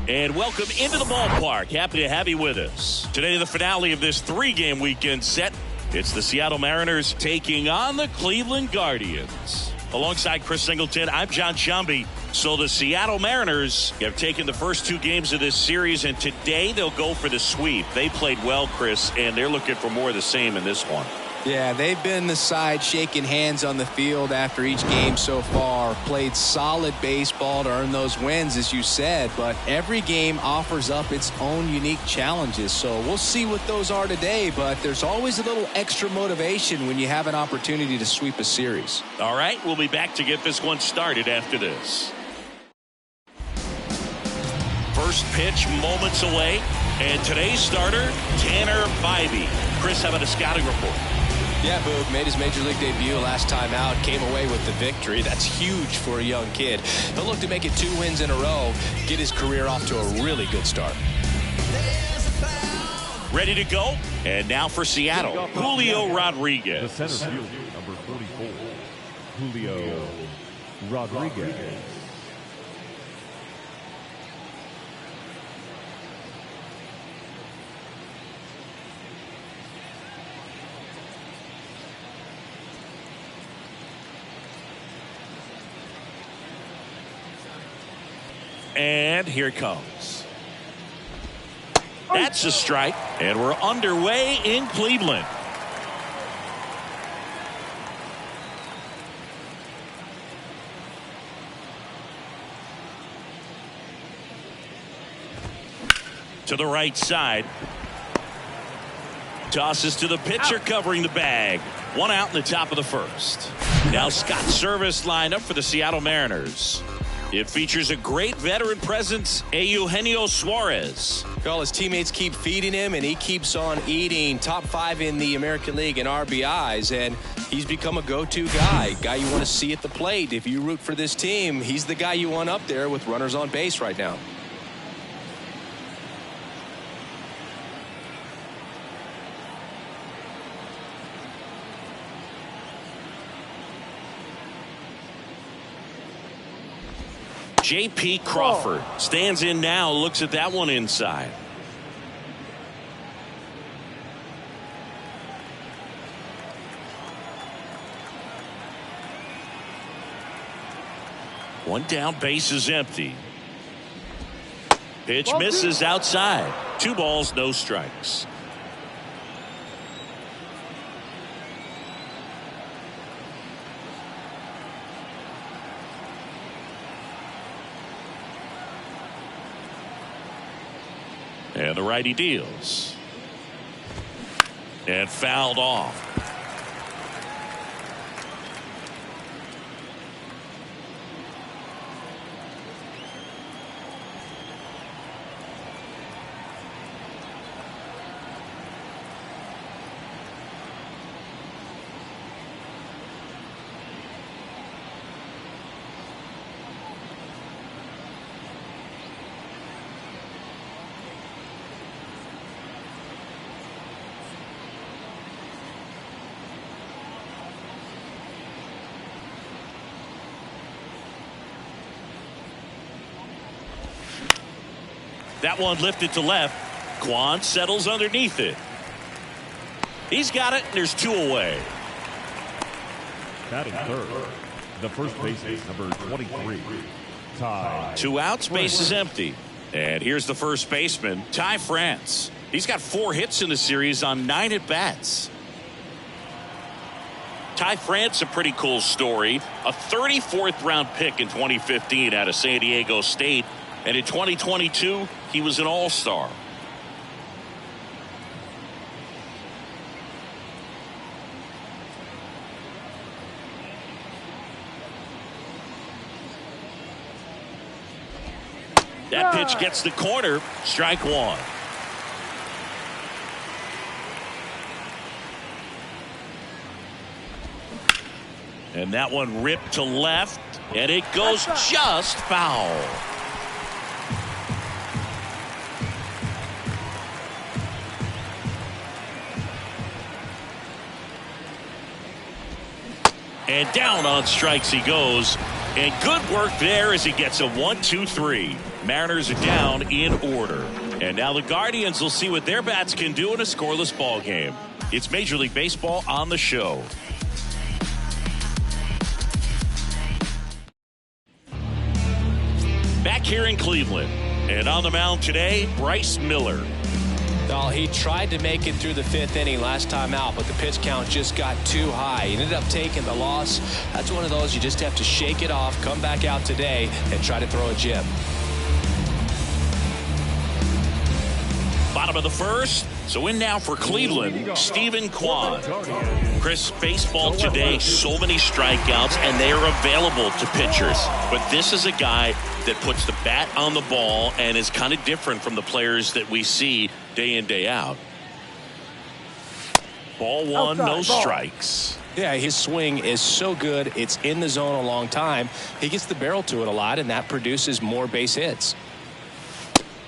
And welcome into the ballpark. Happy to have you with us. Today, the finale of this three-game weekend set. It's the Seattle Mariners taking on the Cleveland Guardians. Alongside Chris Singleton, I'm John Shambi. So the Seattle Mariners have taken the first two games of this series, and today they'll go for the sweep. They played well, Chris, and they're looking for more of the same in this one. Yeah, they've been the side shaking hands on the field after each game so far. Played solid baseball to earn those wins, as you said, but every game offers up its own unique challenges. So we'll see what those are today, but there's always a little extra motivation when you have an opportunity to sweep a series. All right, we'll be back to get this one started after this. First pitch moments away, and today's starter, Tanner Bybee. Chris, how about a scouting report? Yeah, Boog made his Major League debut last time out, came away with the victory. That's huge for a young kid. He'll look to make it 2 wins in a row, get his career off to a really good start. Ready to go? And now for Seattle, Julio Rodriguez. The center fielder, number 44, Julio Rodriguez. And here it comes. That's a strike, and we're underway in Cleveland. To the right side. Tosses to the pitcher, covering the bag. One out in the top of the first. Now Scott Service lined up for the Seattle Mariners. It features a great veteran presence, Eugenio Suarez. Well, his teammates keep feeding him, and he keeps on eating. Top 5 in the American League in RBIs, and he's become a go-to guy you want to see at the plate. If you root for this team, he's the guy you want up there with runners on base right now. J.P. Crawford stands in now, looks at that one inside. One down, base is empty. Pitch misses outside. 2 balls, no strikes. And the righty deals. And fouled off. That one lifted to left. Quan settles underneath it. He's got it. There's 2 away. Batting third, the first baseman, number 23, Ty. 2 outs, base is empty. And here's the first baseman, Ty France. He's got 4 hits in the series on 9 at-bats. Ty France, a pretty cool story. A 34th round pick in 2015 out of San Diego State. And in 2022, he was an all-star. That pitch gets the corner. Strike 1. And that one ripped to left, and it goes just foul. And down on strikes he goes. And good work there as he gets a 1-2-3. Mariners are down in order. And now the Guardians will see what their bats can do in a scoreless ball game. It's Major League Baseball on the show. Back here in Cleveland. And on the mound today, Bryce Miller. Well, he tried to make it through the 5th inning last time out, but the pitch count just got too high. He ended up taking the loss. That's one of those you just have to shake it off, come back out today, and try to throw a gem. Bottom of the first. So in now for Cleveland, Stephen Kwan. Chris, baseball today, so many strikeouts, and they are available to pitchers. But this is a guy that puts the bat on the ball and is kind of different from the players that we see day in, day out. Ball one, no strikes. Yeah, his swing is so good. It's in the zone a long time. He gets the barrel to it a lot, and that produces more base hits.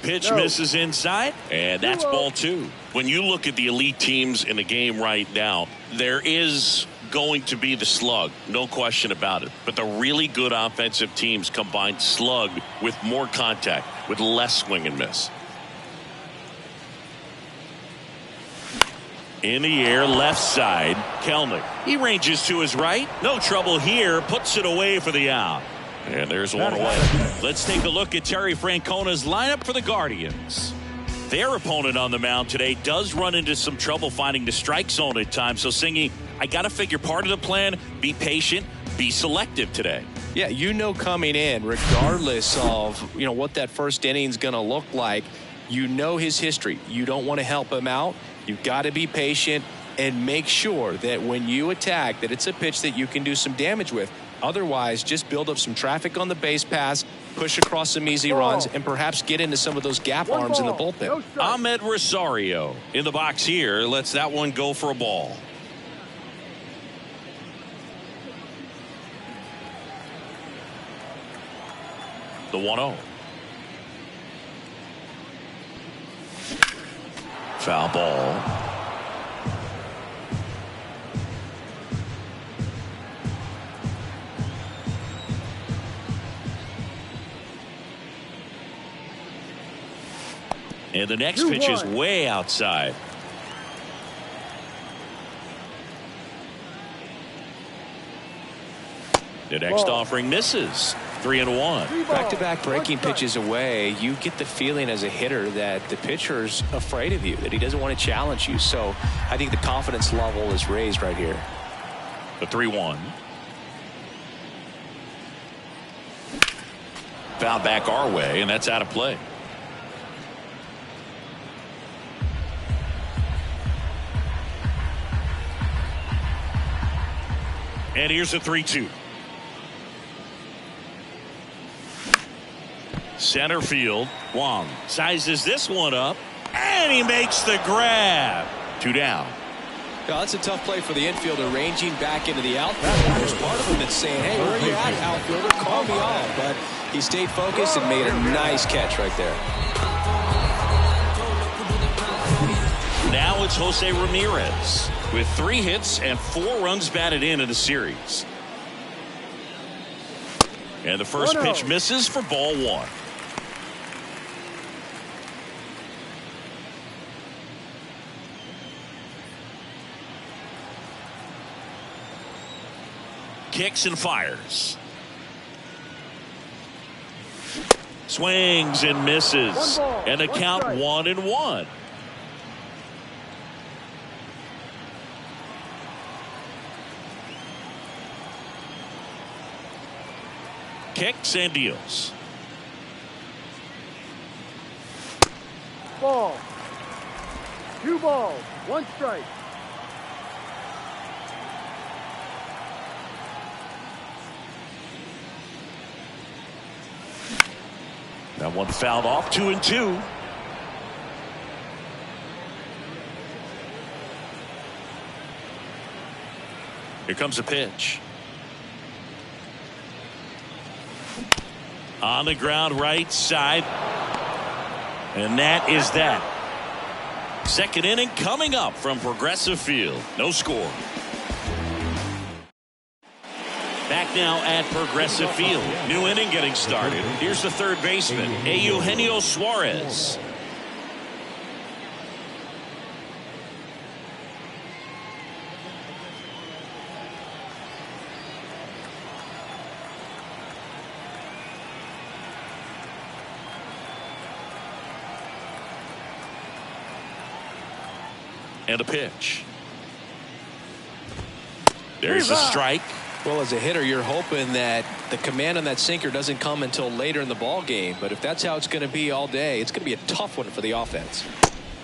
Pitch misses inside, and that's ball two. When you look at the elite teams in the game right now, there is going to be the slug, no question about it. But the really good offensive teams combine slug with more contact, with less swing and miss. In the air, left side, Kelnick. He ranges to his right. No trouble here, puts it away for the out. And there's one away. Let's take a look at Terry Francona's lineup for the Guardians. Their opponent on the mound today does run into some trouble finding the strike zone at times. So, Singy, I got to figure part of the plan, be patient, be selective today. Yeah, you know coming in, regardless of, what that first inning is going to look like, you know his history. You don't want to help him out. You've got to be patient and make sure that when you attack, that it's a pitch that you can do some damage with. Otherwise, just build up some traffic on the base pass, push across some easy runs, and perhaps get into some of those gap arms in the bullpen. Ahmed Rosario in the box here lets that one go for a ball. The 1-0. Foul ball. And the next pitch is way outside. The next offering misses. 3-1. Back-to-back breaking pitches away, you get the feeling as a hitter that the pitcher's afraid of you, that he doesn't want to challenge you. So I think the confidence level is raised right here. The 3-1. Foul back our way, and that's out of play. And here's a 3-2. Center field. Wong sizes this one up, and he makes the grab. 2 down. Well, that's a tough play for the infielder, ranging back into the outfield. There's part of him that's saying, hey, where are you at, outfielder? Call me off. But he stayed focused and made a nice catch right there. Now it's Jose Ramirez with 3 hits and 4 runs batted in the series. And the first pitch misses for ball 1. Kicks and fires. Swings and misses. And the count 1-1. Kicks and deals. Ball. 2 balls, 1 strike. That one fouled off. 2-2. Here comes a pitch. On the ground right side. And that is that. Second inning coming up from Progressive Field. No score. Back now at Progressive Field. New inning getting started. Here's the third baseman, Eugenio Suarez. And a pitch. There's a strike. Well, as a hitter, you're hoping that the command on that sinker doesn't come until later in the ball game. But if that's how it's going to be all day, it's going to be a tough one for the offense.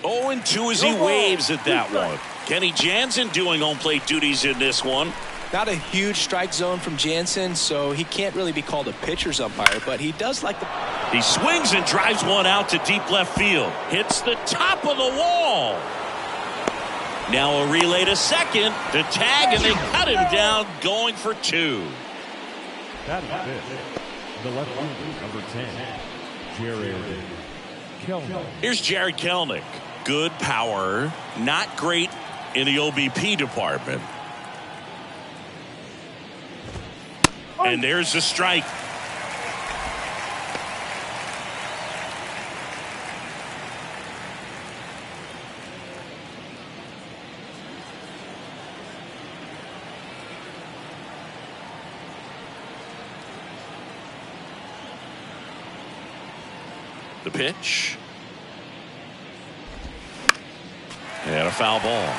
0-2 as he waves at that one. Kenny Jansen doing home plate duties in this one. Not a huge strike zone from Jansen, so he can't really be called a pitcher's umpire, but he does like the... He swings and drives one out to deep left field. Hits the top of the wall. Now a relay to second. The tag, and they cut him down, going for two. That is fifth. The left fielder, number 10, Jared Kelnick. Here's Jared Kelnick. Good power. Not great in the OBP department. And there's the strike. The pitch. And a foul ball.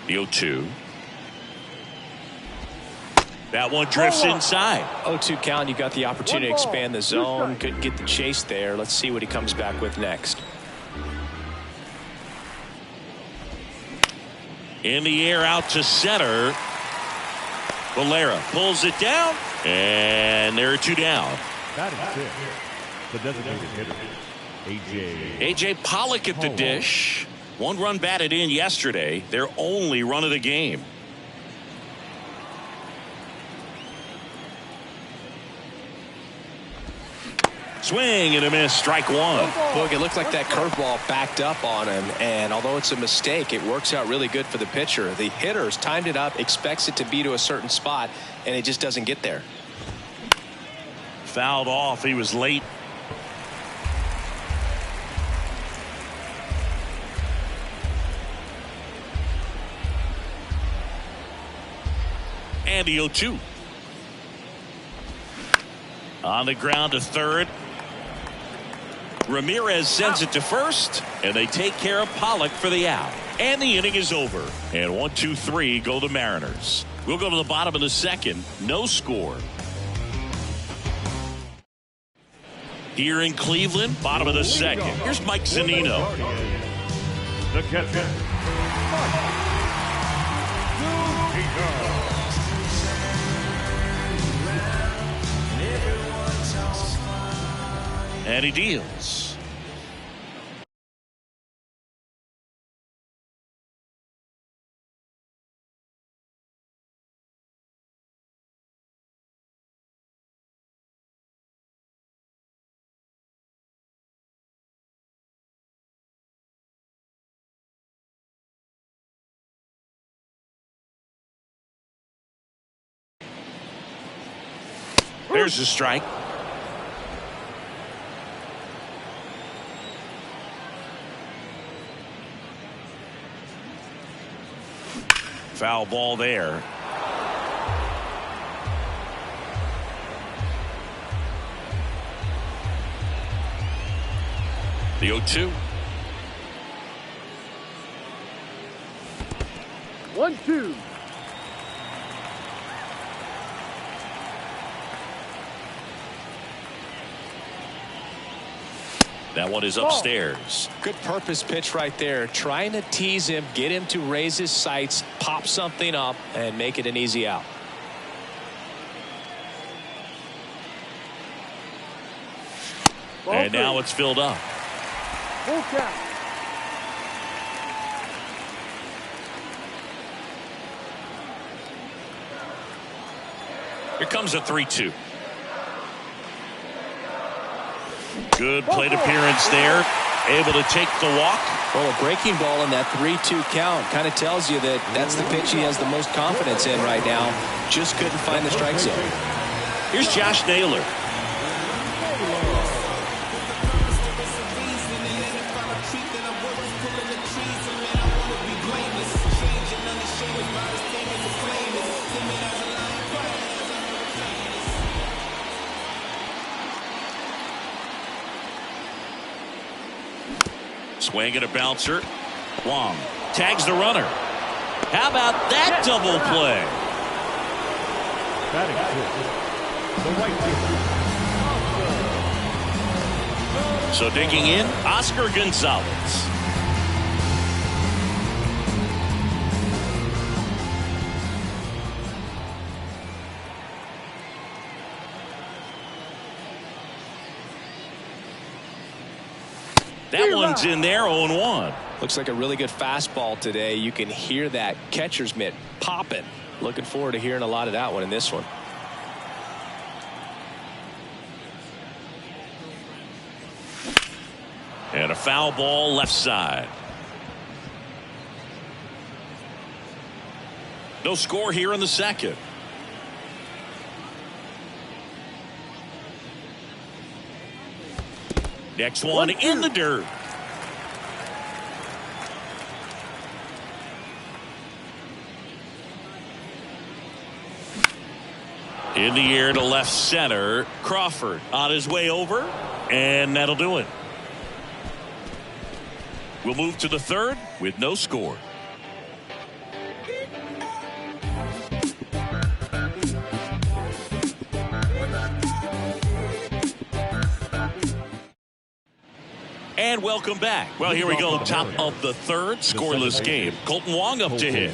The 0-2. That one drifts inside. 0-2 count. You got the opportunity to expand the zone. Couldn't get the chase there. Let's see what he comes back with next. In the air out to center. Valera pulls it down. And there are two down. That is it. The designated hitter, A.J. Pollock at the dish. One run batted in yesterday. Their only run of the game. Swing and a miss. Strike one. Look, it looked like that curveball backed up on him, and although it's a mistake, it works out really good for the pitcher. The hitter's timed it up, expects it to be to a certain spot, and it just doesn't get there. Fouled off. He was late. And the 0-2. On the ground to third. Ramirez sends it to first, and they take care of Pollock for the out. And the inning is over. And 1-2-3 go the Mariners. We'll go to the bottom of the second. No score. Here in Cleveland, bottom of the second. Here's Mike Zunino. the catcher. And he deals. There's the strike. Foul ball there. The 0-2. 1-2. That one is upstairs. Good purpose pitch right there. Trying to tease him, get him to raise his sights, pop something up, and make it an easy out. And now it's filled up. Full count. Here comes a 3-2. Good plate appearance there. Able to take the walk. Well, a breaking ball in that 3-2 count kind of tells you that that's the pitch he has the most confidence in right now. Just couldn't find the strike zone. Here's Josh Naylor. Swing and a bouncer. Wong tags the runner. How about that double play? Batting fifth, the right fielder. So digging in, Oscar Gonzalez. That one's in there, 0-1. Looks like a really good fastball today. You can hear that catcher's mitt popping. Looking forward to hearing a lot of that one in this one. And a foul ball left side. No score here in the second. Next one in the dirt. In the air to left center. Crawford on his way over, and that'll do it. We'll move to the third with no score. And welcome back. Well, here we go. Top of the third, scoreless game. Colton Wong up to hit.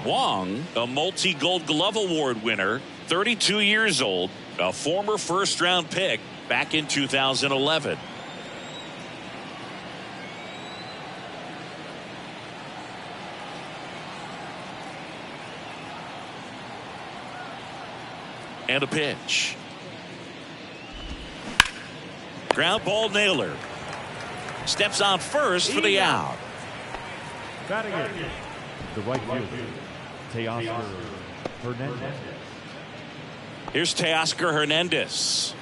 Wong, a multi-Gold Glove Award winner, 32 years old, a former first-round pick back in 2011. And a pitch. Ground ball, Naylor. Steps on first for the out. Batting in, the right fielder, Teoscar Hernandez. Here's Teoscar Hernandez.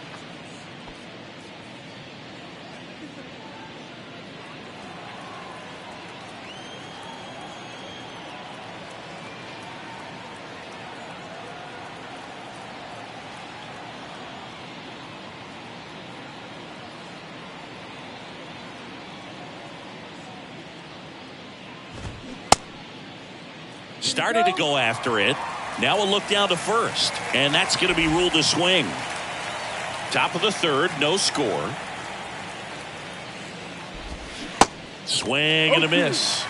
Started to go after it. Now a look down to first, and that's going to be ruled a swing. Top of the third, no score. Swing and a miss.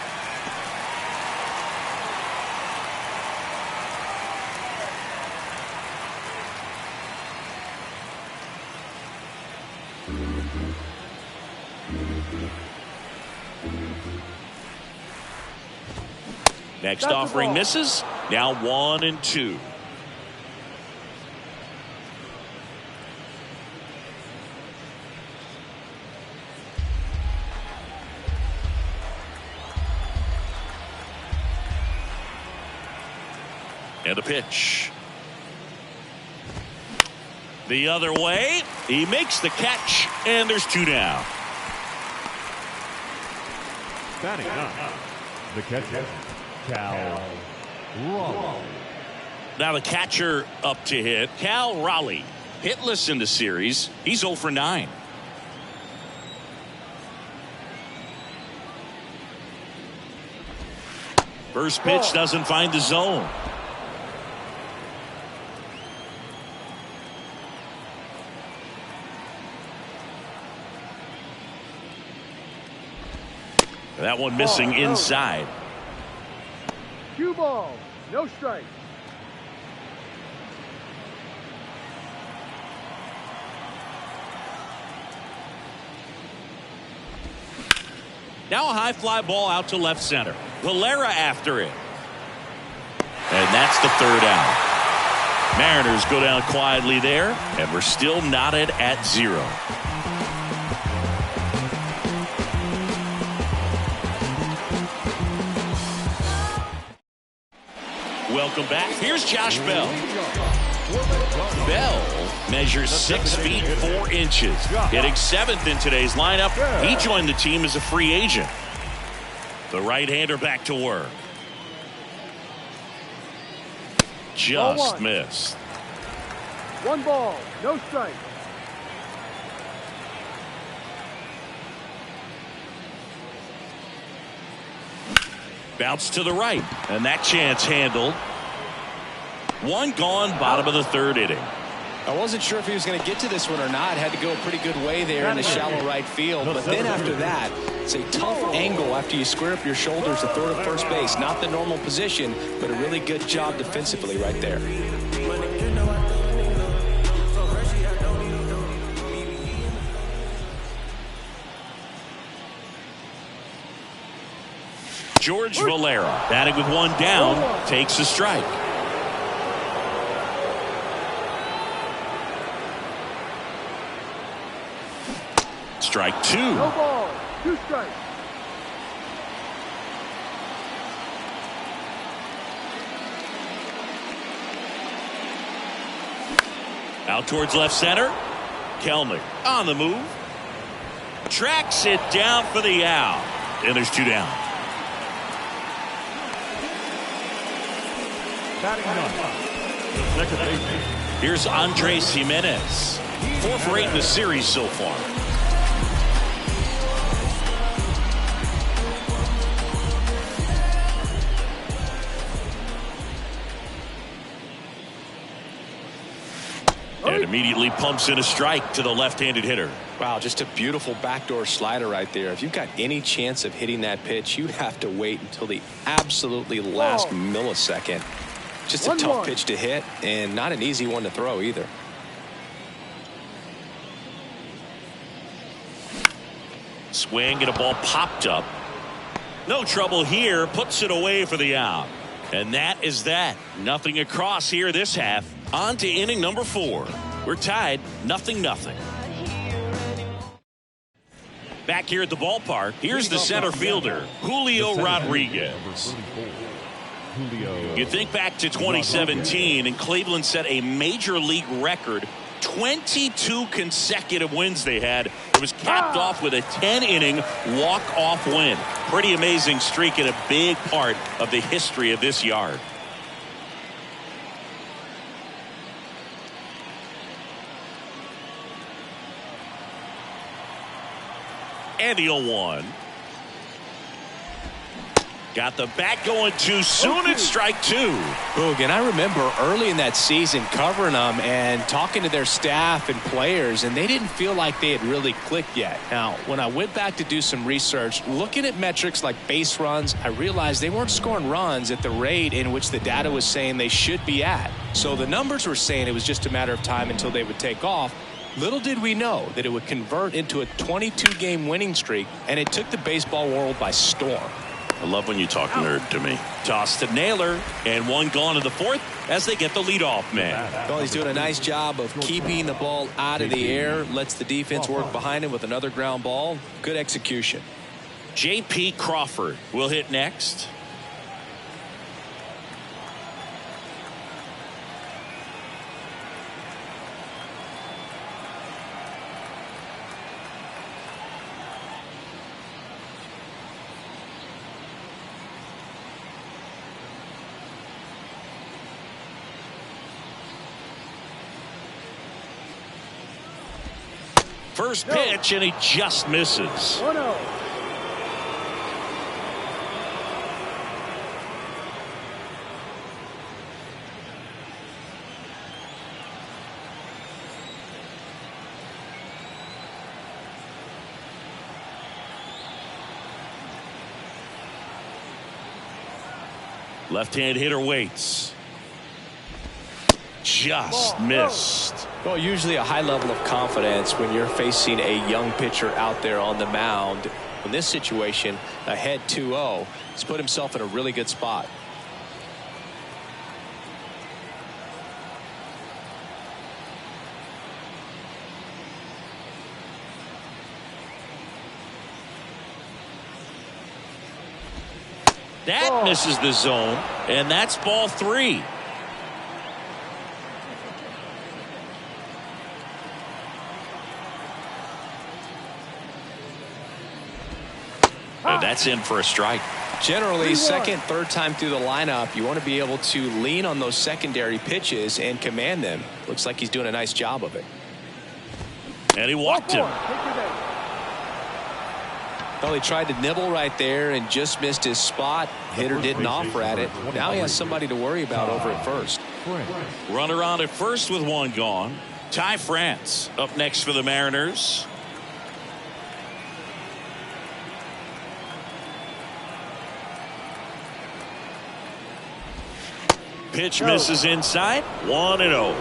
Next offering misses. Now 1-2. And a pitch. The other way. He makes the catch, and there's 2 down. Batting up, the catcher, Cal Raleigh. Now the catcher up to hit, Cal Raleigh. Hitless in the series. He's 0 for 9. First pitch doesn't find the zone. That one missing Ball, no. inside. 2 balls, no strikes. Now a high fly ball out to left center. Valera after it. And that's the 3rd out. Mariners go down quietly there, and we're still knotted at 0. Welcome back. Here's Josh Bell. Bell measures 6 feet 4 inches. Hitting 7th in today's lineup. He joined the team as a free agent. The right-hander back to work. Just missed. 1 ball, no strike. Bounce to the right, and that chance handled. 1 gone, bottom of the 3rd inning. I wasn't sure if he was going to get to this one or not. Had to go a pretty good way there in the shallow right field. But then after that, it's a tough angle after you square up your shoulders to third or first base. Not the normal position, but a really good job defensively right there. George Valera, batting with 1 down, takes a strike. Strike 2. No ball, 2 strikes. Out towards left center. Kelnick on the move. Tracks it down for the out. And there's 2 down. Here's Andres Jimenez. 4 for 8 in the series so far. And immediately pumps in a strike to the left-handed hitter. Wow, just a beautiful backdoor slider right there. If you've got any chance of hitting that pitch, you have to wait until the absolutely last millisecond. Just a tough pitch to hit, and not an easy one to throw either. Swing and a ball popped up. No trouble here. Puts it away for the out. And that is that. Nothing across here this half. On to inning number 4. We're tied 0-0. Back here at the ballpark, here's the center fielder, Julio Rodriguez. You think back to 2017, and Cleveland set a major league record. 22 consecutive wins they had. It was capped off with a 10-inning walk-off win. Pretty amazing streak and a big part of the history of this yard. And the 0-1. Got the bat going too soon. It's strike 2. Boog, and I remember early in that season covering them and talking to their staff and players, and they didn't feel like they had really clicked yet. Now, when I went back to do some research, looking at metrics like base runs, I realized they weren't scoring runs at the rate in which the data was saying they should be at. So the numbers were saying it was just a matter of time until they would take off. Little did we know that it would convert into a 22-game winning streak, and it took the baseball world by storm. I love when you talk nerd to me. Toss to Naylor, and 1 gone in the 4th as they get the leadoff man. Well, he's doing a nice job of keeping the ball out of the air, lets the defense work behind him with another ground ball. Good execution. J.P. Crawford will hit next. First pitch, and he just misses. 1-0. Left-hand hitter waits. Just missed. Well, usually a high level of confidence when you're facing a young pitcher out there on the mound. In this situation, ahead 2-0, he's put himself in a really good spot. That misses the zone, and that's ball 3. And that's in for a strike. Generally, second, third time through the lineup, you want to be able to lean on those secondary pitches and command them. Looks like he's doing a nice job of it. And he walked him. Well, he tried to nibble right there and just missed his spot. Hitter didn't offer at it. Now he has somebody to worry about over at first. Runner on at first with one gone. Ty France up next for the Mariners. Pitch misses inside. 1-0.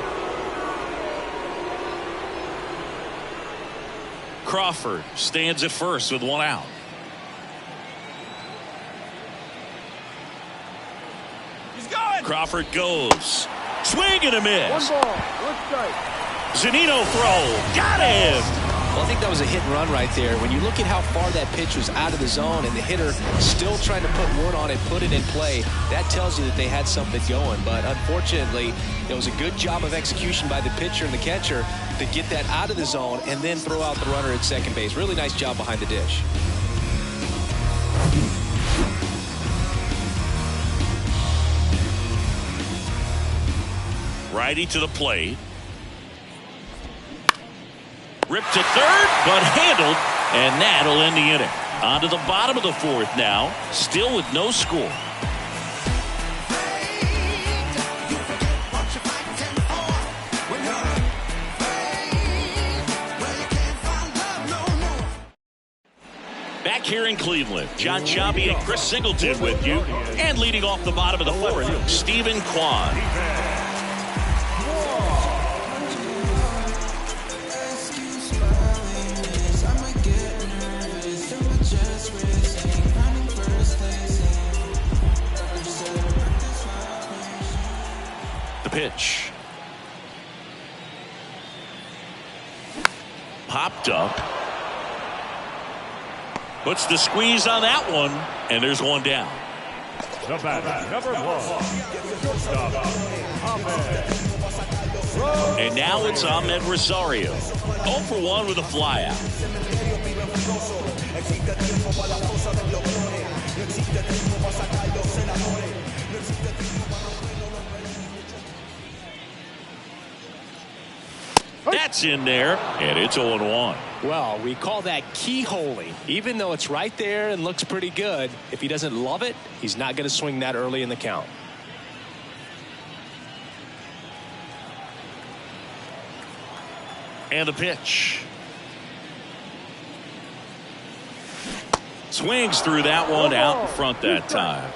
Crawford stands at first with one out. He's going. Crawford goes. Swing and a miss. 1 ball, 1 strike. Zanino throw. Got him. Well, I think that was a hit and run right there. When you look at how far that pitch was out of the zone and the hitter still trying to put wood on it, put it in play, that tells you that they had something going. But unfortunately, it was a good job of execution by the pitcher and the catcher to get that out of the zone and then throw out the runner at second base. Really nice job behind the dish. Righty to the plate. Ripped to third, but handled, and that'll end the inning. On to the bottom of the fourth now, still with no score. Back here in Cleveland, John Chabi and Chris Singleton with you. And leading off the bottom of the fourth, Stephen Kwan. The pitch. Popped up. Puts the squeeze on that one, and there's one down. The batter, number 1. And now it's Ahmed Rosario. 0 for 1 with a flyout. That's in there, and it's 0-1. Well, we call that keyholing. Even though it's right there and looks pretty good, if he doesn't love it, he's not going to swing that early in the count. And the pitch. Swings through that one, out in front that time.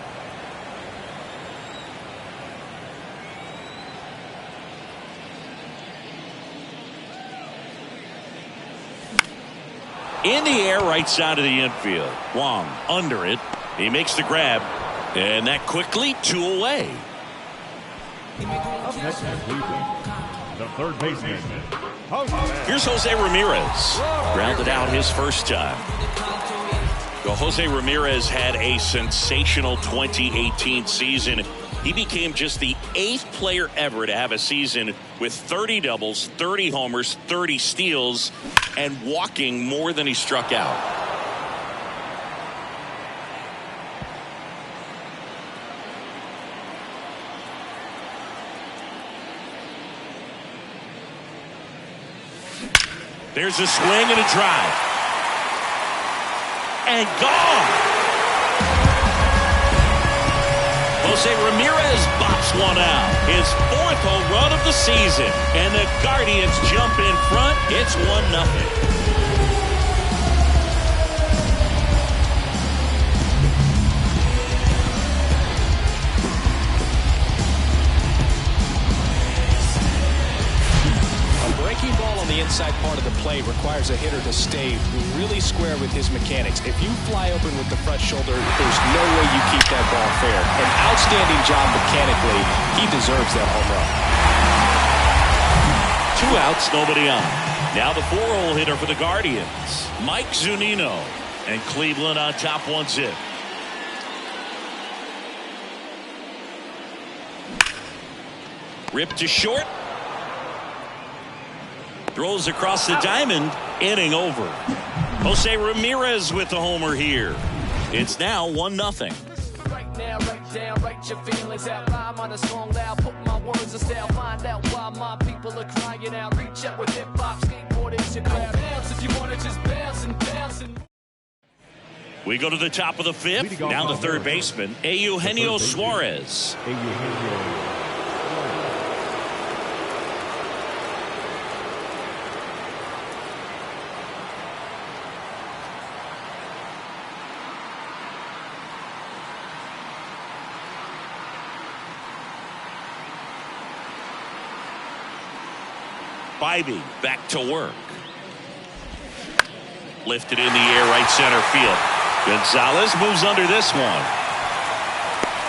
In the air, right side of the infield. Wong under it. He makes the grab. And that quickly 2 away. Up next in Cleveland, the third baseman. Here's Jose Ramirez. Grounded out his first time. Well, Jose Ramirez had a sensational 2018 season. He became just the 8th player ever to have a season with 30 doubles, 30 homers, 30 steals, and walking more than he struck out. There's a swing and a drive. And gone. Jose Ramirez bops one out. His 4th home run of the season. And the Guardians jump in front. It's 1-0. on the inside part of the plate requires a hitter to stay really square with his mechanics. If you fly open with the front shoulder, there's no way you keep that ball fair. An outstanding job mechanically. He deserves that home run. 2 outs, nobody on. Now the 4-hole hitter for the Guardians, Mike Zunino, and Cleveland on top 1-0. Ripped to short. Throws across the diamond. Inning over. Jose Ramirez with the homer here. It's now 1-0. Right now, write down, write your feelings out. Rhyme on a song loud, put my words in style. Find out why my people are crying out. Reach out with hip hop, skateboarding's your crowd. Bounce if you want to just bounce and bounce and. We go to the top of the 5th. Now the third baseman, Eugenio Suarez. Bybee back to work. Lifted in the air, right center field. Gonzalez moves under this one.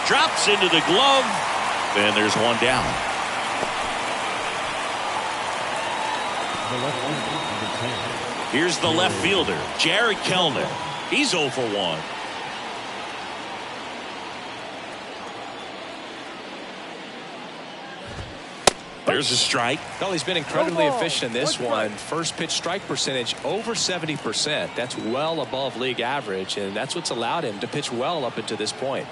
Drops into the glove. And there's one down. Here's the left fielder, Jared Kellner. He's 0 for 1. There's a strike. Well, he's been incredibly efficient in this one. First pitch strike percentage over 70%. That's well above league average, and that's what's allowed him to pitch well up until this point.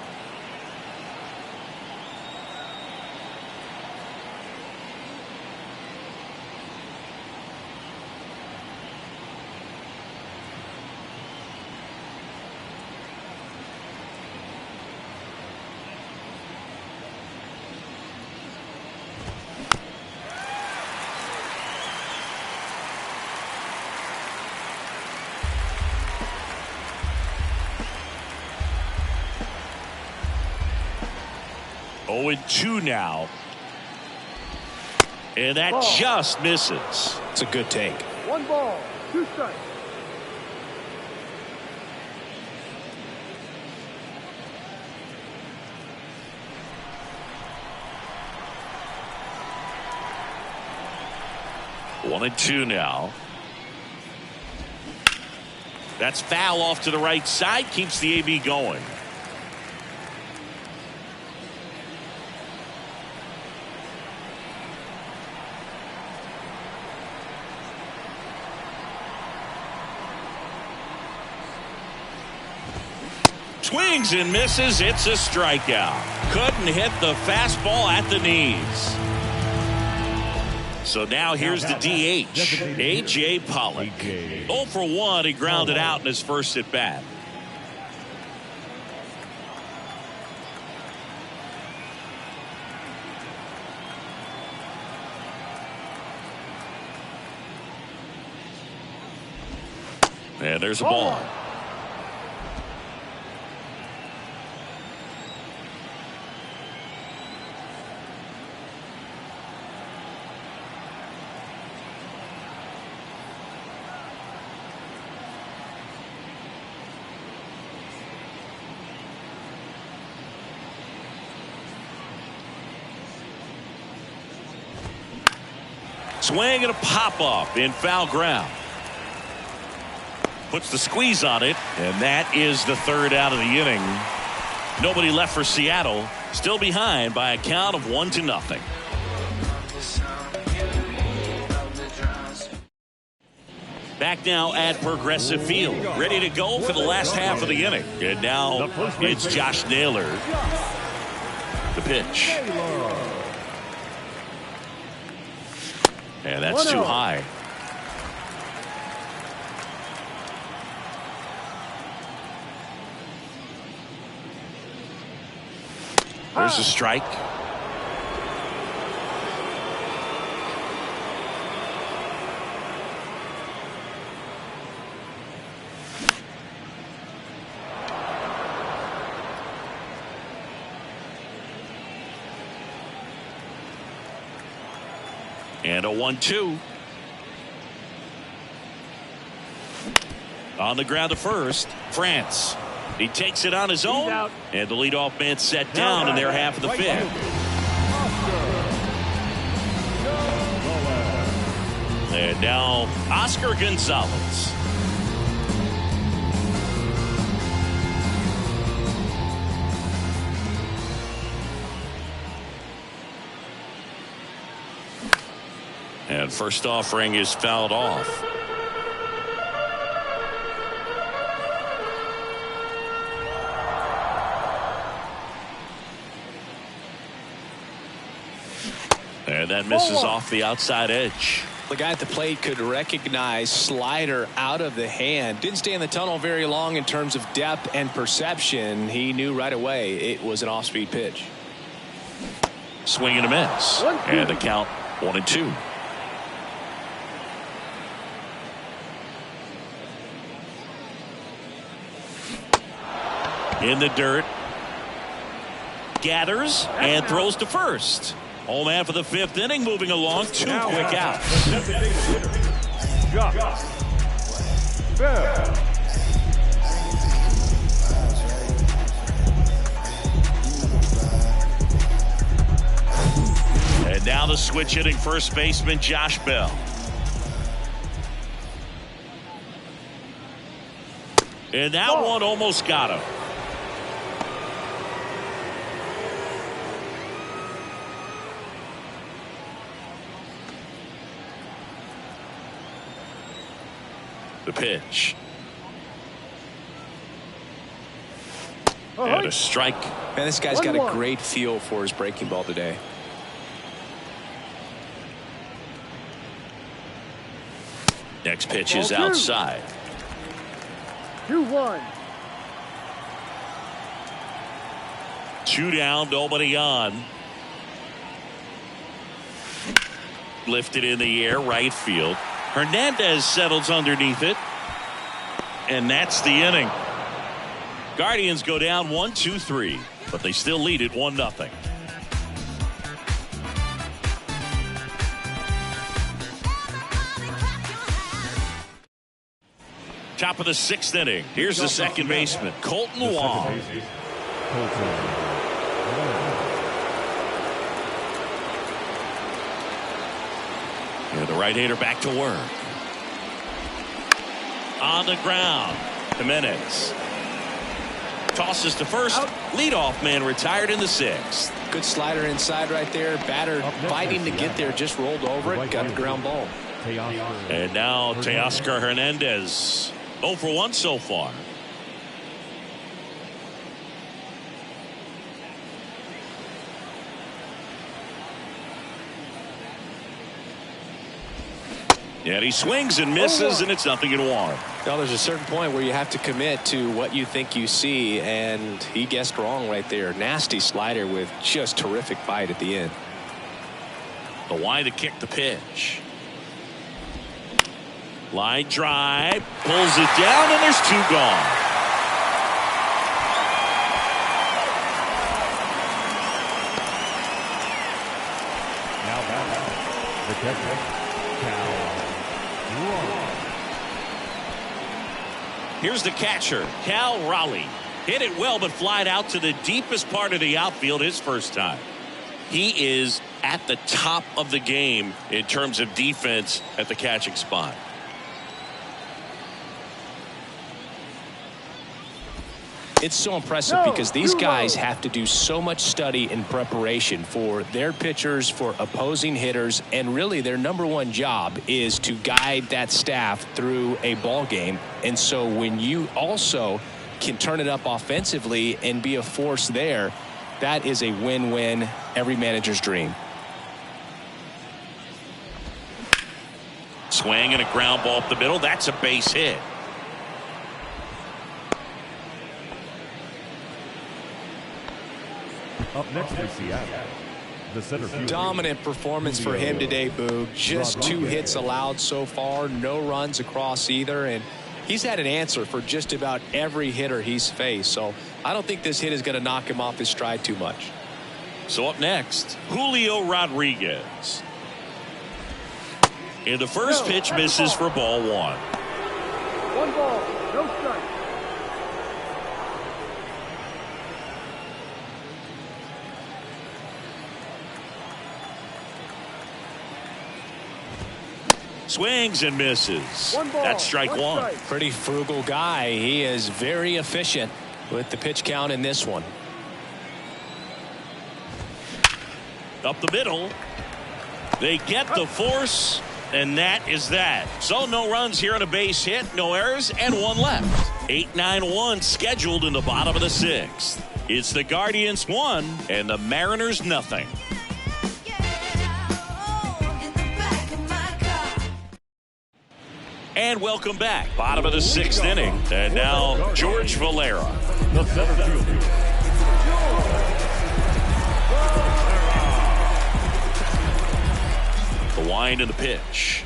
Oh, 2 now. And that just misses. It's a good take. 1 ball, 2 strikes. One and 2 now. That's foul off to the right side. Keeps the AB going. Swings and misses. It's a strikeout. Couldn't hit the fastball at the knees. So now here's the DH, A.J. Pollock. 0 for 1. He grounded out in his first at bat. And there's a ball. Swing and a pop-off in foul ground. Puts the squeeze on it, and that is the 3rd out of the inning. Nobody left for Seattle. Still behind by a count of 1-0. Back now at Progressive Field. Ready to go for the last half of the inning. And now it's Josh Naylor. The pitch. And that's too high. There's a strike. And a 1-2. On the ground to first, France. He takes it on his own, and the leadoff man set down in their half of the fifth. And now Oscar Gonzalez. And first offering is fouled off. And that misses off the outside edge. The guy at the plate could recognize slider out of the hand. Didn't stay in the tunnel very long in terms of depth and perception. He knew right away it was an off-speed pitch. Swing and a miss. And the count 1-2. In the dirt. Gathers and throws to first. Home man for the fifth inning, moving along. 2 quick outs. And now the switch hitting first baseman Josh Bell. And that one almost got him. The pitch. And a strike. Man, this guy's got a great feel for his breaking ball today. Next pitch is outside. 2-1. 2 down, nobody on. Lifted in the air, right field. Hernandez settles underneath it. And that's the inning. Guardians go down 1-2-3, but they still lead it 1-0. Top of the 6th inning. Here's the second baseman, Colton Wong. And the right-hander back to work. On the ground, Jimenez tosses to first. Leadoff man retired in the 6th. Good slider inside right there. Batter fighting to get there, just rolled over it, got the ground ball. And now Teoscar Hernandez, 0 for 1 so far. And he swings and misses, and it's 0-1. Well, there's a certain point where you have to commit to what you think you see, and he guessed wrong right there. Nasty slider with just terrific bite at the end. The line to kick the pitch. Line drive, pulls it down, and there's 2 gone. Now back, the catcher, Here's the catcher, Cal Raleigh. Hit it well, but flied out to the deepest part of the outfield his first time. He is at the top of the game in terms of defense at the catching spot. It's so impressive because these guys have to do so much study and preparation for their pitchers, for opposing hitters, and really their #1 job is to guide that staff through a ball game. And so when you also can turn it up offensively and be a force there, that is a win-win, every manager's dream. Swing and a ground ball up the middle. That's a base hit. Up next for Seattle, the center field. Dominant performance for him today, Boog. Just 2 hits allowed so far, no runs across either, and he's had an answer for just about every hitter he's faced. So I don't think this hit is going to knock him off his stride too much. So up next, Julio Rodriguez. And the first pitch misses for ball 1. 1 ball. No strike. Swings and misses. One ball, That's strike one. strike. Pretty frugal guy. He is very efficient with the pitch count in this one. Up the middle. They get the force, and that is that. So no runs here on a base hit, no errors, and one left. 8-9-1 scheduled in the bottom of the sixth. It's the Guardians 1 and the Mariners nothing. And welcome back. Bottom of the sixth inning. And now George Valera. The center fielder. The wind and the pitch.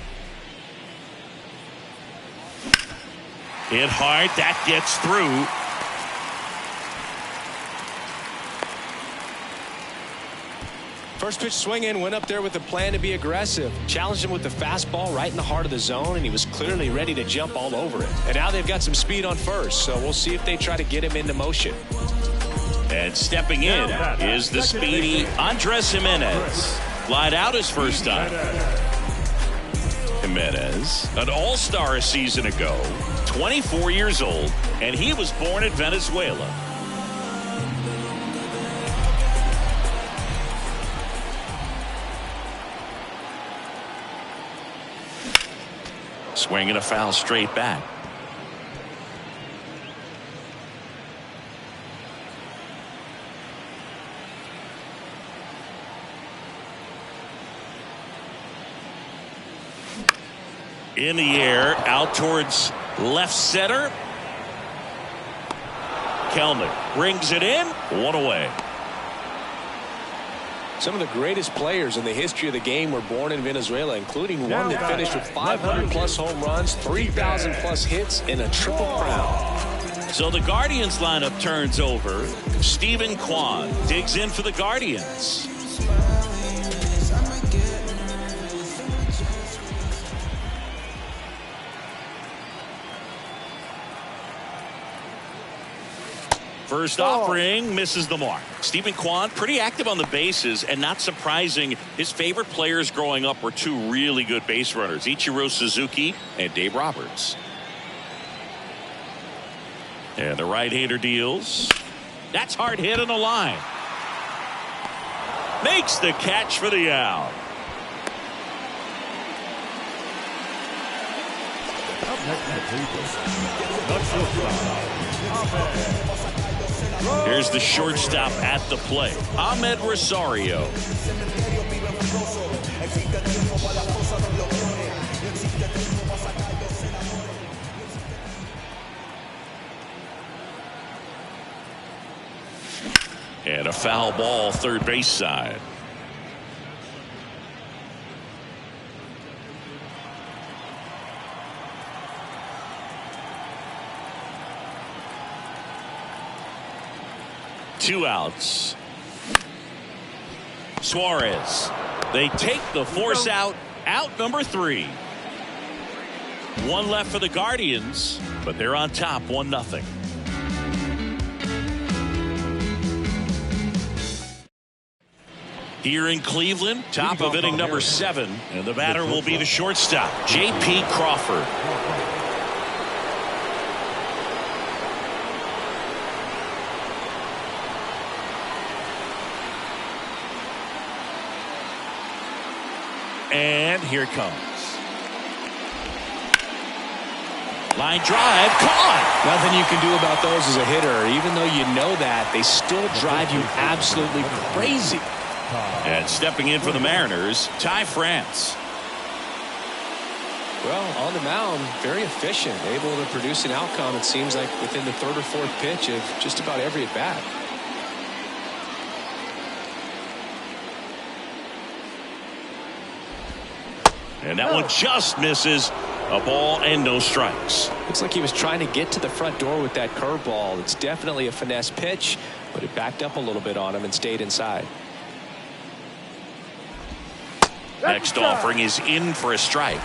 Hit hard. That gets through. First pitch swinging, went up there with a plan to be aggressive. Challenged him with the fastball right in the heart of the zone, and he was clearly ready to jump all over it. And now they've got some speed on first, so we'll see if they try to get him into motion. And stepping in is the speedy Andres Jimenez. Lied out his first time. Jimenez, an all-star a season ago, 24 years old, and he was born in Venezuela. Swinging a foul straight back. In the air, out towards left center. Kelnick brings it in, one away. Some of the greatest players in the history of the game were born in Venezuela, including one that finished with 500-plus home runs, 3,000-plus hits, and a triple crown. So the Guardians lineup turns over. Stephen Kwan digs in for the Guardians. First offering misses the mark. Stephen Kwan pretty active on the bases, and not surprising, his favorite players growing up were two really good base runners, Ichiro Suzuki and Dave Roberts. And the right-hander deals. That's hard hit on the line. Makes the catch for the out. Here's the shortstop at the plate, Ahmed Rosario. And a foul ball third base side. Two outs. Suarez. They take the force out number 3. One left for the Guardians, but they're on top 1-0. Here in Cleveland, top of inning number 7, and the batter will be the shortstop, J.P. Crawford. And here it comes. Line drive, caught. Nothing you can do about those as a hitter. Even though you know that, they still drive you absolutely crazy. And stepping in for the Mariners, Ty France. Well, on the mound, very efficient, able to produce an outcome, it seems like, within the third or fourth pitch of just about every at-bat. And that one just misses. A ball and no strikes. Looks like he was trying to get to the front door with that curveball. It's definitely a finesse pitch, but it backed up a little bit on him and stayed inside. Next offering is in for a strike.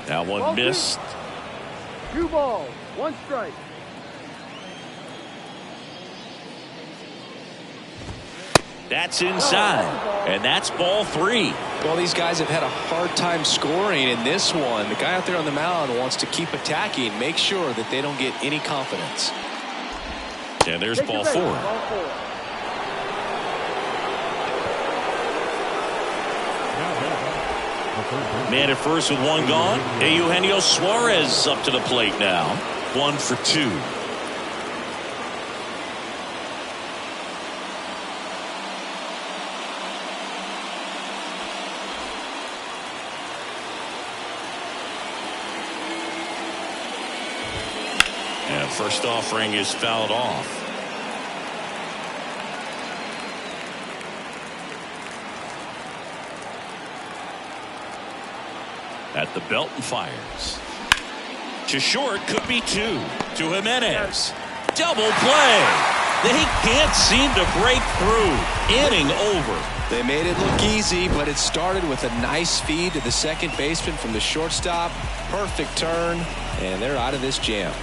That one missed. 2 balls, 1 strike. That's inside, and that's ball 3. Well, these guys have had a hard time scoring in this one. The guy out there on the mound wants to keep attacking, make sure that they don't get any confidence. And there's ball 4. Man at first with 1 gone. Eugenio Suarez up to the plate now. 1 for 2. And first offering is fouled off. At the belt and fires. To short, could be 2. To Jimenez. Double play. They can't seem to break through. Inning over. They made it look easy, but it started with a nice feed to the second baseman from the shortstop. Perfect turn, and they're out of this jam.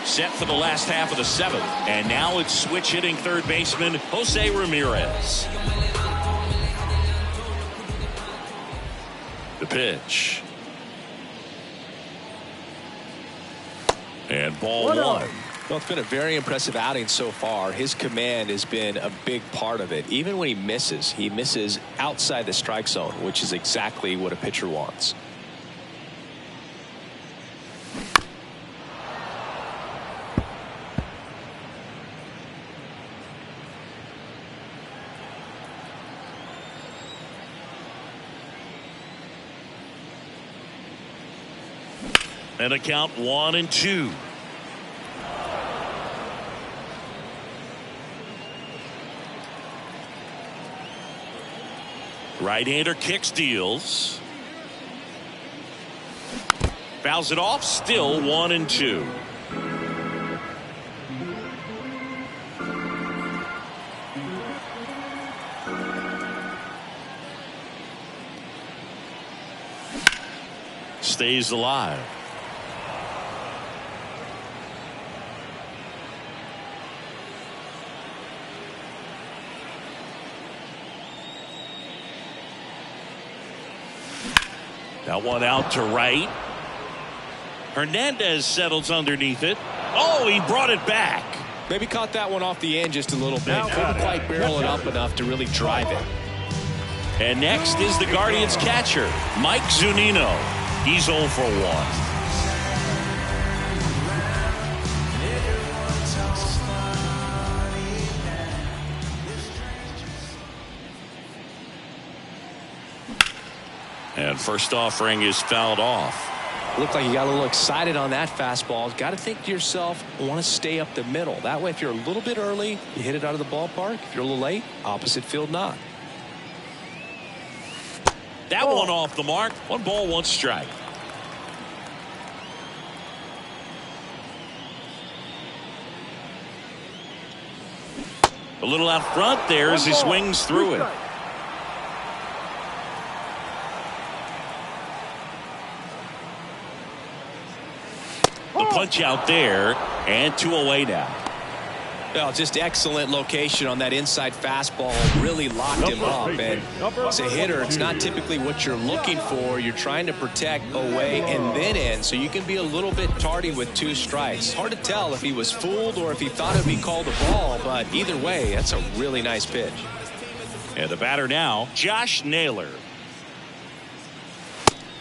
Set for the last half of the 7th. And now it's switch hitting third baseman Jose Ramirez. The pitch. And ball 1. Well, it's been a very impressive outing so far. His command has been a big part of it. Even when he misses outside the strike zone, which is exactly what a pitcher wants. And a count 1-2. Right-hander kicks, deals. Fouls it off. Still 1-2. Stays alive. That one out to right. Hernandez settles underneath it. Oh, he brought it back. Maybe caught that one off the end just a little bit. Couldn't quite barrel it up enough to really drive it. And next is the Guardians catcher, Mike Zunino. He's 0 for 1. And first offering is fouled off. Looked like you got a little excited on that fastball. Got to think to yourself, I want to stay up the middle. That way, if you're a little bit early, you hit it out of the ballpark. If you're a little late, opposite field not. That one off the mark. 1 ball, 1 strike. A little out front there as he swings through it. The punch out there, and 2 away now. Well, just excellent location on that inside fastball. Really locked him up. And as a hitter, it's not typically what you're looking for. You're trying to protect away and then in, so you can be a little bit tardy with 2 strikes. Hard to tell if he was fooled or if he thought it would be called a ball, but either way, that's a really nice pitch. And the batter now, Josh Naylor.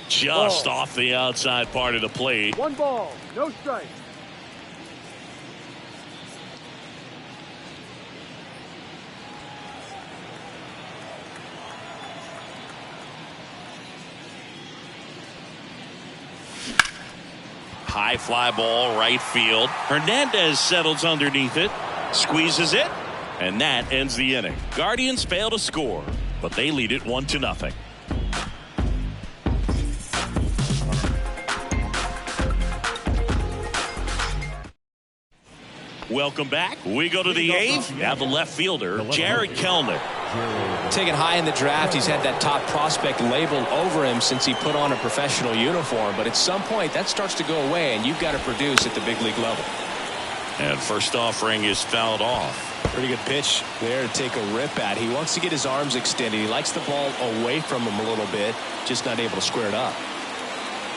Just off the outside part of the plate. 1 ball, no strike. High fly ball, right field. Hernandez settles underneath it, squeezes it, and that ends the inning. Guardians fail to score, but they lead it 1-0. Welcome back. We go to the 8th. Now the left fielder, Jared Kelnick. Taken high in the draft, he's had that top prospect labeled over him since he put on a professional uniform. But at some point, that starts to go away, and you've got to produce at the big league level. And first offering is fouled off. Pretty good pitch there to take a rip at. He wants to get his arms extended. He likes the ball away from him a little bit, just not able to square it up.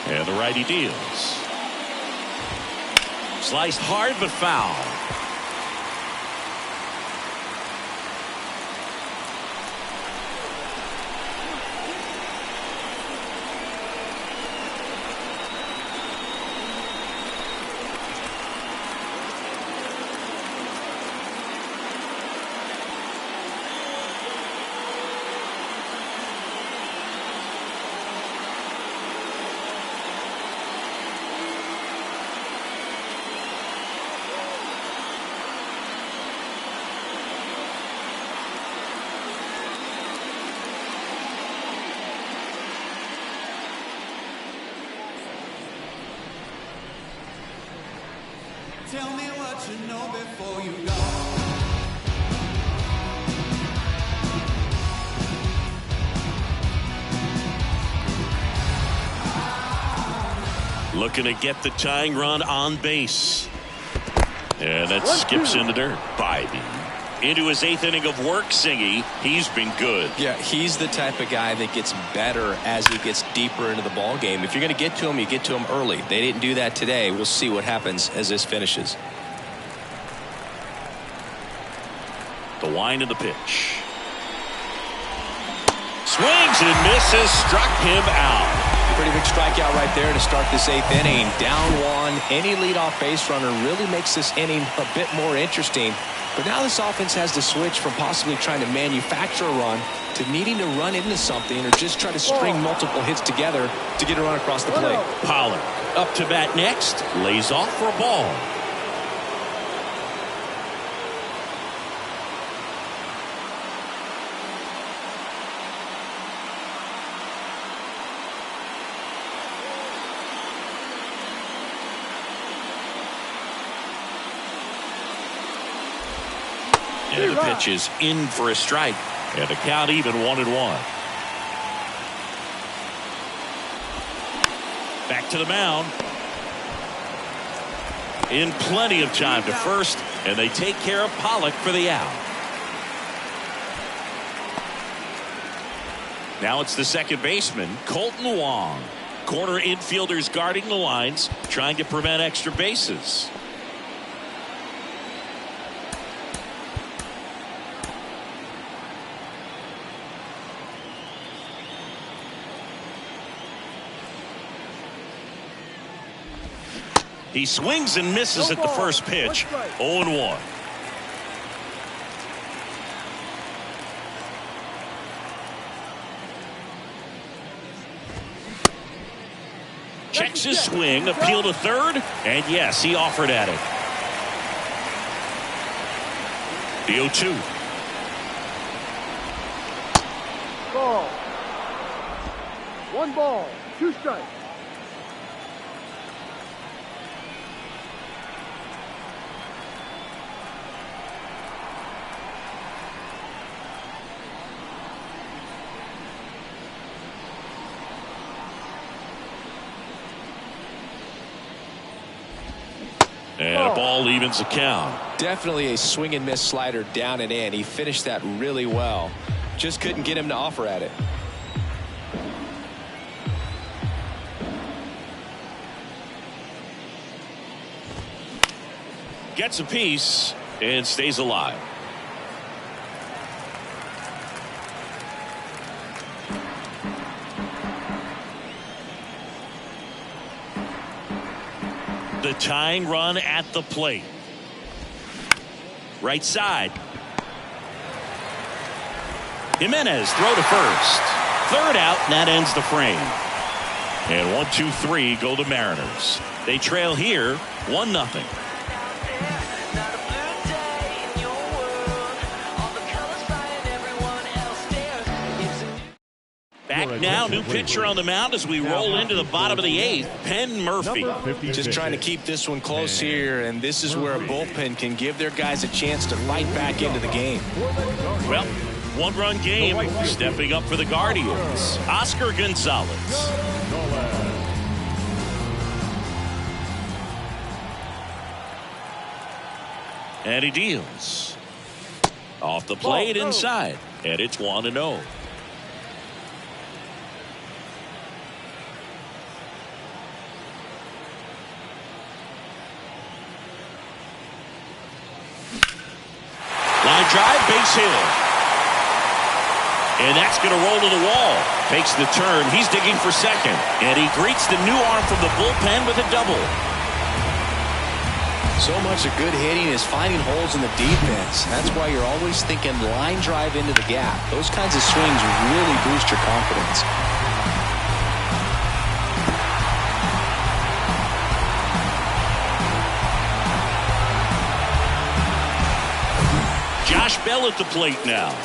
And the righty deals. Sliced hard but foul. Tell me what you know before you go. Looking to get the tying run on base. And that skips in the dirt. Bybee. Into his 8th inning of work, Singy. He's been good. Yeah, he's the type of guy that gets better as he gets deeper into the ball game. If you're going to get to him, you get to him early. They didn't do that today. We'll see what happens as this finishes. The wind of the pitch. Swings and misses. Struck him out. Pretty big strikeout right there to start this 8th inning. Down one. Any leadoff base runner really makes this inning a bit more interesting. But now this offense has to switch from possibly trying to manufacture a run to needing to run into something or just try to string multiple hits together to get a run across the plate. Pollard up to bat next. Lays off for a ball. And the pitch is in for a strike. And the count even 1-1. Back to the mound. In plenty of time to first. And they take care of Pollock for the out. Now it's the second baseman, Colton Wong. Corner infielders guarding the lines, trying to prevent extra bases. He swings and misses at the first pitch. 0-1. Checks his swing, appeal to third, and yes, he offered at it. The 0-2. Ball. 1 ball, 2 strikes. And a ball evens the count. Definitely a swing and miss slider down and in. He finished that really well. Just couldn't get him to offer at it. Gets a piece and stays alive. The tying run at the plate. Right side. Jimenez throw to first. Third out, and that ends the frame. And 1, 2, 3 go the Mariners. They trail here 1-0. Back now, new pitcher on the mound as we roll into the bottom of the 8th. Penn Murphy. Just trying to keep this one close here, and this is where a bullpen can give their guys a chance to fight back into the game. Well, One-run game. Stepping up for the Guardians, Oscar Gonzalez. And he deals. Off the plate inside. And it's 1-0. Line drive, base hit. And that's going to roll to the wall. Takes the turn. He's digging for second. And he greets the new arm from the bullpen with a double. So much of good hitting is finding holes in the defense. That's why you're always thinking line drive into the gap. Those kinds of swings really boost your confidence. Josh Bell at the plate now.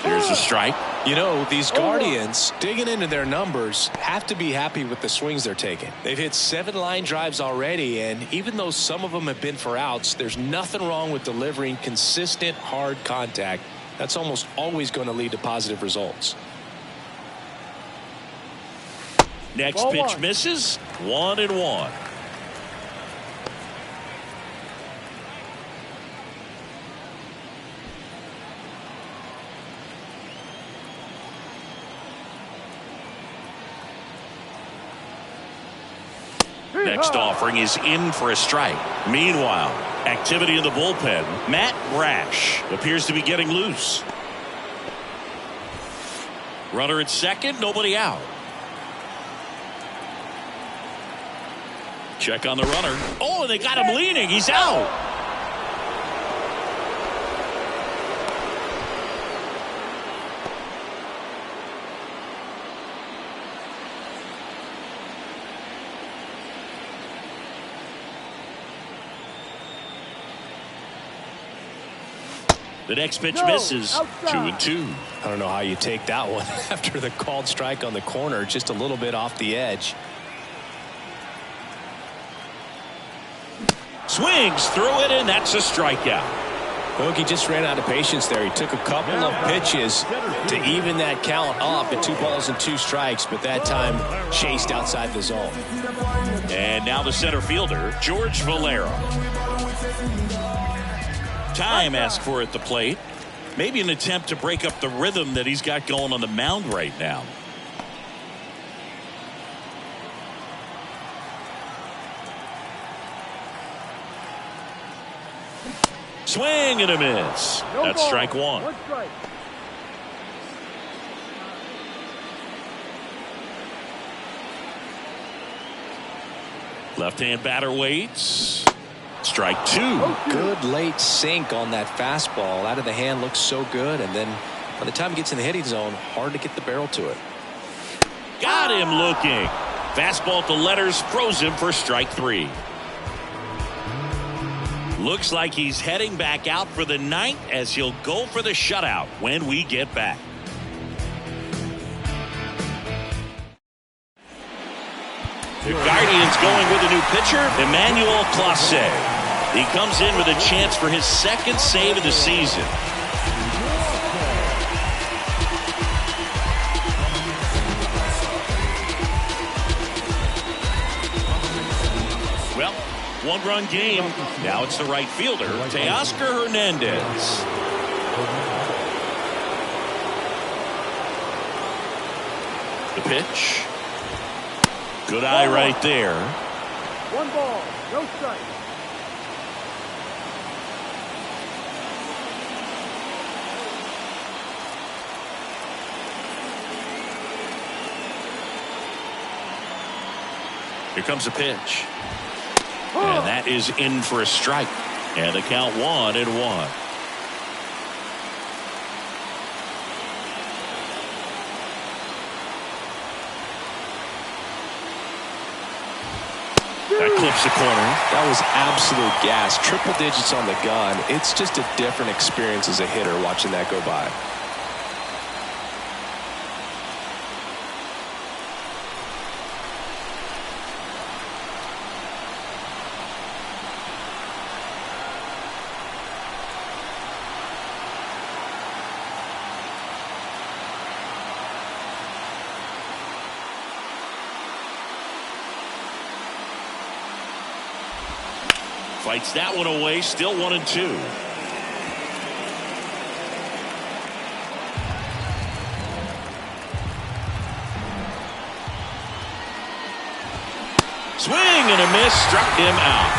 There's a strike. You know, these Guardians, digging into their numbers, have to be happy with the swings they're taking. They've hit 7 line drives already, and even though some of them have been for outs, there's nothing wrong with delivering consistent, hard contact. That's almost always going to lead to positive results. Next pitch misses. 1-1. Next offering is in for a strike. Meanwhile, activity in the bullpen. Matt Brash appears to be getting loose. Runner at second, nobody out. Check on the runner. Oh, and they got him leaning. He's out. The next pitch misses. 2-2. I don't know how you take that one after the called strike on the corner, just a little bit off the edge. Swings through it, and that's a strikeout. Hoagie just ran out of patience there. He took a couple of pitches to even that count up at 2 balls and 2 strikes, but that time chased outside the zone. And now the center fielder, George Valera. Time asked for at the plate. Maybe an attempt to break up the rhythm that he's got going on the mound right now. Swing and a miss. That's strike one. Left-hand batter waits. Strike 2. Good late sink on that fastball. Out of the hand looks so good, and then by the time it gets in the hitting zone, hard to get the barrel to it. Got him looking. Fastball at the letters froze him for strike 3. Looks like he's heading back out for the 9th as he'll go for the shutout when we get back. The Guardians going with a new pitcher, Emmanuel Clase. He comes in with a chance for his 2nd save of the season. Well, 1-run game. Now it's the right fielder, Teoscar Hernandez. The pitch. Good eye right there. 1 ball, no strike. Here comes a pitch. And that is in for a strike. And the count 1-1. That clips the corner. That was absolute gas. Triple digits on the gun. It's just a different experience as a hitter watching that go by. Fights that one away. Still 1-2. Swing and a miss. Struck him out.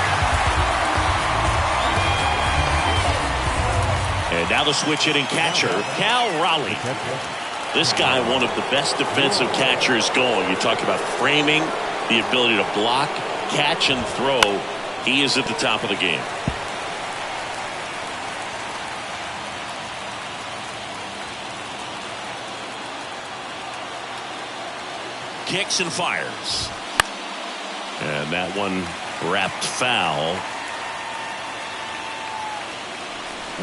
And now the switch hitting catcher, Cal Raleigh. This guy, one of the best defensive catchers going. You talk about framing, the ability to block, catch, and throw. He is at the top of the game. Kicks and fires. And that one wrapped foul.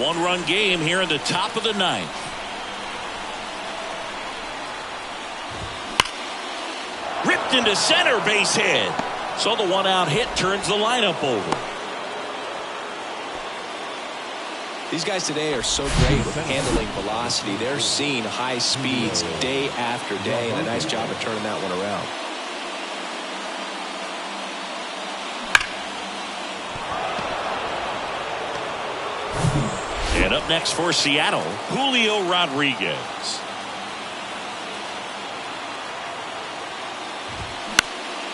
One-run game here in the top of the ninth. Ripped into center, base hit. So the one-out hit turns the lineup over. These guys today are so great with handling velocity. They're seeing high speeds day after day, and a nice job of turning that one around. And up next for Seattle, Julio Rodriguez.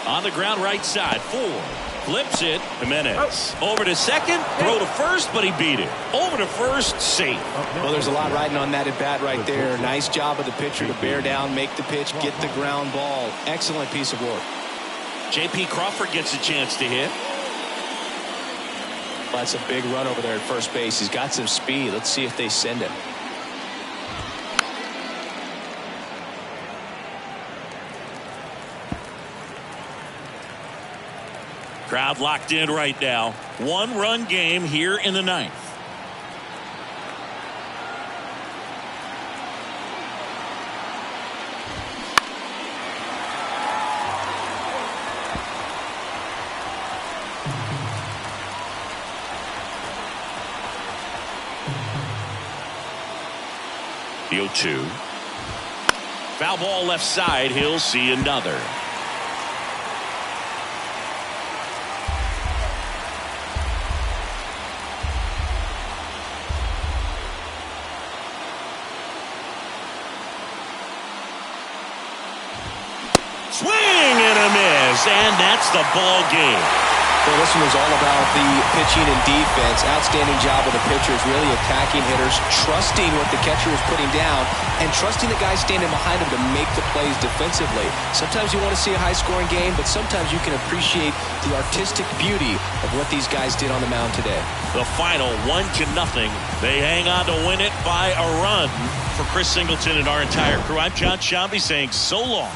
On the ground right side, 4. Flips it. Jimenez. Over to second. Throw to first, but he beat it. Over to first, safe. Well, there's a lot riding on that at bat right there. Nice job of the pitcher to bear down, make the pitch, get the ground ball. Excellent piece of work. J.P. Crawford gets a chance to hit. That's a big run over there at first base. He's got some speed. Let's see if they send him. Crowd locked in right now. One-run game here in the ninth. The 0-2. Foul ball left side. He'll see another. Swing and a miss, and that's the ball game. Well, this one was all about the pitching and defense. Outstanding job of the pitchers, really attacking hitters, trusting what the catcher is putting down, and trusting the guy standing behind him to make the plays defensively. Sometimes you want to see a high-scoring game, but sometimes you can appreciate the artistic beauty of what these guys did on the mound today. The final 1-0. They hang on to win it by a run. For Chris Singleton and our entire crew, I'm John Shambi saying so long.